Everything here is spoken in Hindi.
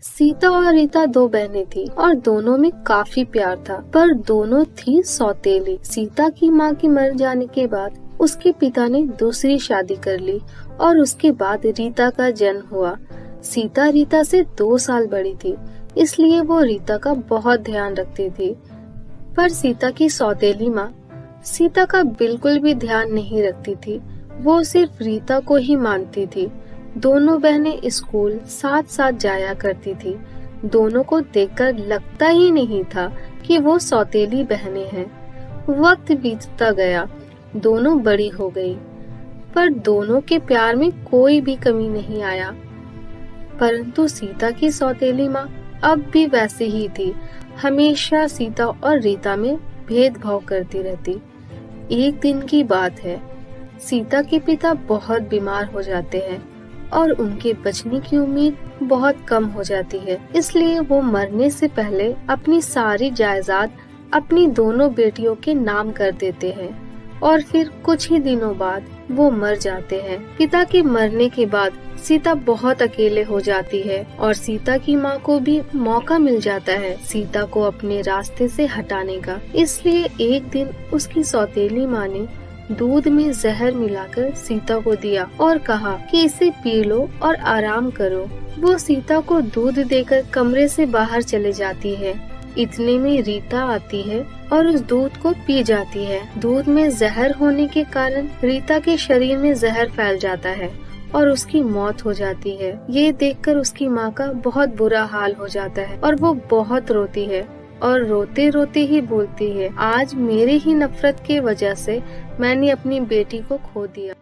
सीता और रीता दो बहनें थी और दोनों में काफी प्यार था, पर दोनों थी सौतेली। सीता की माँ के मर जाने के बाद उसके पिता ने दूसरी शादी कर ली और उसके बाद रीता का जन्म हुआ। सीता रीता से 2 साल बड़ी थी, इसलिए वो रीता का बहुत ध्यान रखती थी। पर सीता की सौतेली माँ सीता का बिल्कुल भी ध्यान नहीं रखती थी। वो सिर्फ रीता को ही मानती थी। दोनों बहनें स्कूल साथ साथ जाया करती थी। दोनों को देखकर लगता ही नहीं था कि वो सौतेली बहनें हैं। वक्त बीतता गया, दोनों बड़ी हो गई, पर दोनों के प्यार में कोई भी कमी नहीं आया। परंतु सीता की सौतेली माँ अब भी वैसी ही थी, हमेशा सीता और रीता में भेदभाव करती रहती। एक दिन की बात है, सीता के पिता बहुत बीमार हो जाते हैं और उनके बचने की उम्मीद बहुत कम हो जाती है। इसलिए वो मरने से पहले अपनी सारी जायदाद अपनी दोनों बेटियों के नाम कर देते हैं और फिर कुछ ही दिनों बाद वो मर जाते हैं। पिता के मरने के बाद सीता बहुत अकेले हो जाती है और सीता की माँ को भी मौका मिल जाता है सीता को अपने रास्ते से हटाने का। इसलिए एक दिन उसकी सौतेली माँ ने दूध में जहर मिलाकर सीता को दिया और कहा कि इसे पी लो और आराम करो। वो सीता को दूध देकर कमरे से बाहर चले जाती है। इतने में रीता आती है और उस दूध को पी जाती है। दूध में जहर होने के कारण रीता के शरीर में जहर फैल जाता है और उसकी मौत हो जाती है। ये देखकर उसकी माँ का बहुत बुरा हाल हो जाता है और वो बहुत रोती है और रोते रोते ही बोलती है, आज मेरे ही नफरत के वजह से मैंने अपनी बेटी को खो दिया।